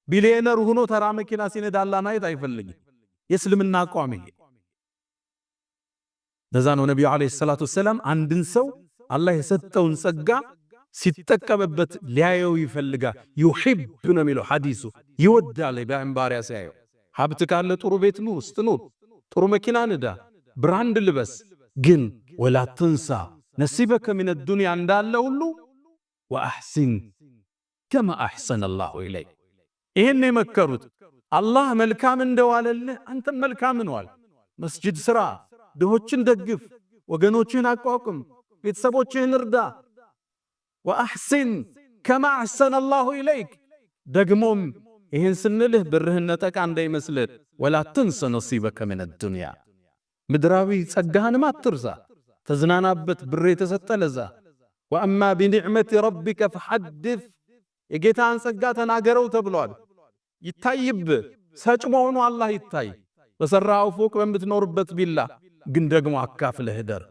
ቢሊየነር ሆኖ ተራ መኪና ሲነዳ አላህ ማየት አይፈልግም። የእስልምና አቋም ይሄ። ለዛ ነው ነብዩ አለይሂ ሰላቱ ወሰለም አንድን ሰው አላህ የሰጠውን ጸጋ ሲጠቀምበት ሊያየው ይፈልጋል። ይሁብ ነው የሚለው ሐዲሱ፣ ይወዳል በእንባሪያ ሲያየው። ሀብት ካለ ጥሩ ቤት ነው ውስጥ ነው፣ ጥሩ መኪና ንዳ፣ ብራንድ ልበስ፣ ግን ወላ ተንሳ ነሲበከ ሚነ ዱንያ እንዳለ ሁሉ ወአሕሲን ከማ አሕሰነ አላሁ ኢለይክ። ይሄን የመከሩት አላህ መልካም እንደዋለልህ አንተም መልካም ነዋል። መስጂድ ስራ፣ ድሆችን ደግፍ፣ ወገኖችን አቋቁም፣ ቤተሰቦችህን እርዳ። ወአሕሲን ከማ አሕሰነ አላሁ ኢለይክ። ደግሞም ይህን ስንልህ ብርህን ነጠቃ እንዳይመስልህ፣ ወላ ተንሰ ነሲበከ ሚነ ዱንያ፣ ምድራዊ ጸጋህንም አትርሳ። ተዝናናበት፣ ብር የተሰጠ ለዛ። ወአማ ቢኒዕመቲ ረቢከ ፈሐድስ፣ የጌታን ጸጋ ተናገረው ተብሏል። ይታይብህ፣ ሰጭ መሆኑ አላህ ይታይ። በሰራው ፎቅ በምትኖርበት ቢላ ግን ደግሞ አካፍለህ ደር።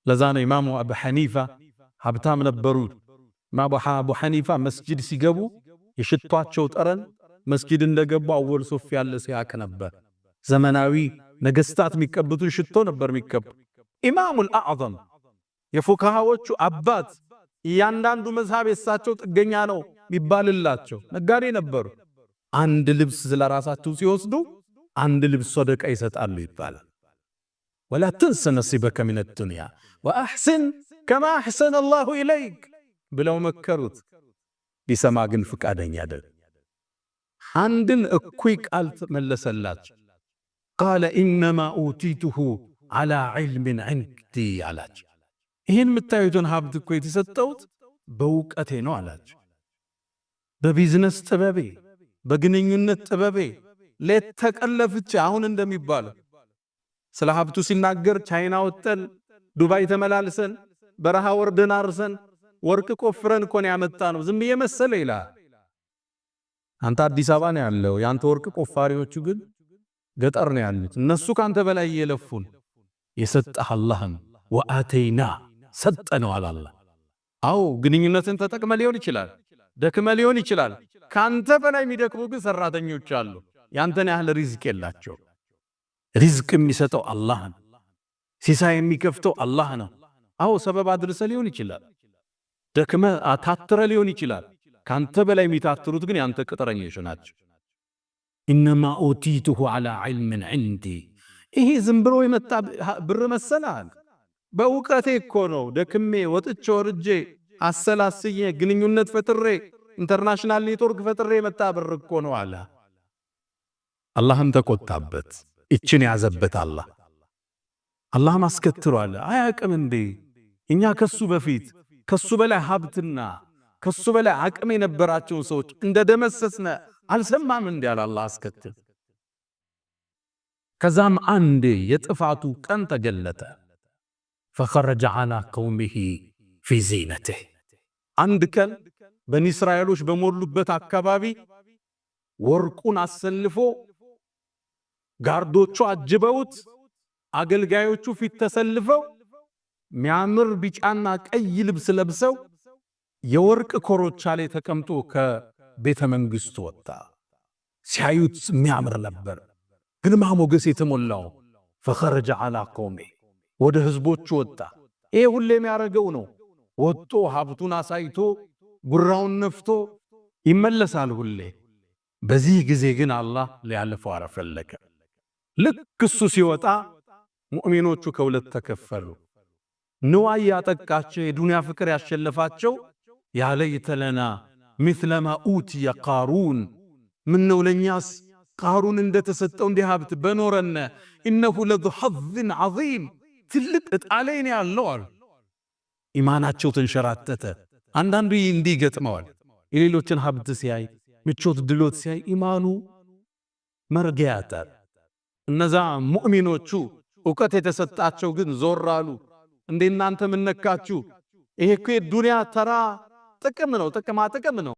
ለዛ ነው ኢማሙ አቡ ሐኒፋ ሀብታም ነበሩ። አቡ ሐኒፋ መስጂድ ሲገቡ የሽቷቸው ጠረን መስጂድ እንደገቡ አወል ሶፍ ያለ ሲያክ ነበር። ዘመናዊ ነገስታት የሚቀብቱን ሽቶ ነበር የሚቀቡ። ኢማሙል አዕዘም የፉካሃዎቹ አባት፣ እያንዳንዱ መዝሃብ የሳቸው ጥገኛ ነው የሚባልላቸው ነጋዴ ነበሩ። አንድ ልብስ ስለራሳቸው ሲወስዱ አንድ ልብስ ሰደቃ ይሰጣሉ ይባላል። ወላ ተንሰ ነሲበከ ሚነ ዱንያ ወአሕሲን ከማ አሕሰነ አላሁ ኢለይክ ብለው መከሩት። ቢሰማ ግን ፍቃደኛ አይደል። አንድን እኩይ ቃል መለሰላቸው። ቃለ ኢነማ ኡቲቱሁ ዐላ ዒልሚን ዒንዲ አላቸው። ይህን የምታዩትን ሀብት እኮ የተሰጠሁት በእውቀቴ ነው አላቸው። በቢዝነስ ጥበቤ፣ በግንኙነት ጥበቤ ሌት ተቀለፍቼ። አሁን እንደሚባለው ስለ ሀብቱ ሲናገር ቻይና ወጠን፣ ዱባይ ተመላልሰን፣ በረሃ ወርደን አርሰን፣ ወርቅ ቆፍረን እኮ ነው ያመጣ ነው ዝም የመሰለ ይላል። አንተ አዲስ አበባ ነው ያለው፣ ያንተ ወርቅ ቆፋሪዎቹ ግን ገጠር ነው ያሉት። እነሱ ካንተ በላይ የለፉን። የሰጠህ አላህን ወአተይና ሰጠነው አላህ። አው ግንኙነትን ተጠቅመ ሊሆን ይችላል፣ ደክመ ሊሆን ይችላል። ካንተ በላይ የሚደክሙ ግን ሰራተኞች አሉ፣ ያንተን ያህል ሪዝቅ የላቸው። ሪዝቅ የሚሰጠው አላህ ነው። ሲሳይ የሚከፍተው አላህ ነው። አው ሰበብ አድርሰ ሊሆን ይችላል፣ ደክመ አታትረ ሊሆን ይችላል። ካንተ በላይ የሚታትሩት ግን ያንተ ቅጥረኞች ናቸው። ኢነማ ኡቲቱሁ ዐላ ዒልሚን ዒንዲ። ይሄ ዝም ብሎ የመጣ ብር መሰላል? በእውቀቴ እኮ ነው ደክሜ ወጥቼ ወርጄ አሰላስዬ ግንኙነት ፈጥሬ ኢንተርናሽናል ኔትወርክ ፈጥሬ የመጣ ብር እኮ ነው አለ። አላህም ተቆጣበት። እችን ያዘበት አላህም አስከትሏል። አያቅም እንዴ እኛ ከሱ በፊት ከሱ በላይ ሀብትና ከሱ በላይ አቅም የነበራቸውን ሰዎች እንደደመሰስነ አልሰማም እንዴ አለ አላህ አስከትል። ከዛም አንዴ የጥፋቱ ቀን ተገለጠ። ፈኸረጀ ዐላ ቀውሚሂ ፊ ዚነቲህ። አንድ ቀን በኒ እስራኤሎች በሞሉበት አካባቢ ወርቁን አሰልፎ ጋርዶቹ አጅበውት አገልጋዮቹ ፊት ተሰልፈው ሚያምር ቢጫና ቀይ ልብስ ለብሰው የወርቅ ኮሮቻ ላይ ተቀምጦ ከቤተ መንግስቱ ወጣ። ሲያዩት ሚያምር ነበር፣ ግርማ ሞገስ የተሞላው። ፈኸረጀ ዐላ ቀውሚሂ ወደ ህዝቦቹ ወጣ። ይሄ ሁሌ የሚያረገው ነው። ወጥቶ ሀብቱን አሳይቶ ጉራውን ነፍቶ ይመለሳል ሁሌ። በዚህ ጊዜ ግን አላህ ሊያልፈው አረፈለከ። ልክ እሱ ሲወጣ ሙእሚኖቹ ከሁለት ተከፈሉ። ንዋይ ያጠቃቸው የዱንያ ፍቅር ያሸለፋቸው ያ ለይተለና ምስለማ ኡትየ ቃሩን፣ ምነው ለኛስ ቃሩን እንደተሰጠው እንዲህ ሀብት በኖረነ፣ ኢነሁ ለዙ ሐዝን ዐዚም፣ ትልቅ ዕጣ ላይ ነው ያለው አሉ። ኢማናቸው ተንሸራተተ። አንዳንዱ እንዲህ ይገጥመዋል። የሌሎችን ሀብት ሲያይ፣ ምቾት ድሎት ሲያይ ኢማኑ መርጊያ ያጣል። እነዛ ሙእሚኖቹ ዕውቀት የተሰጣቸው ግን ዞር አሉ። እንደ እናንተ ምን ነካችሁ? ይሄ እኮ ዱንያ ተራ ጥቅም ነው፣ ጥቅማ ጥቅም ነው።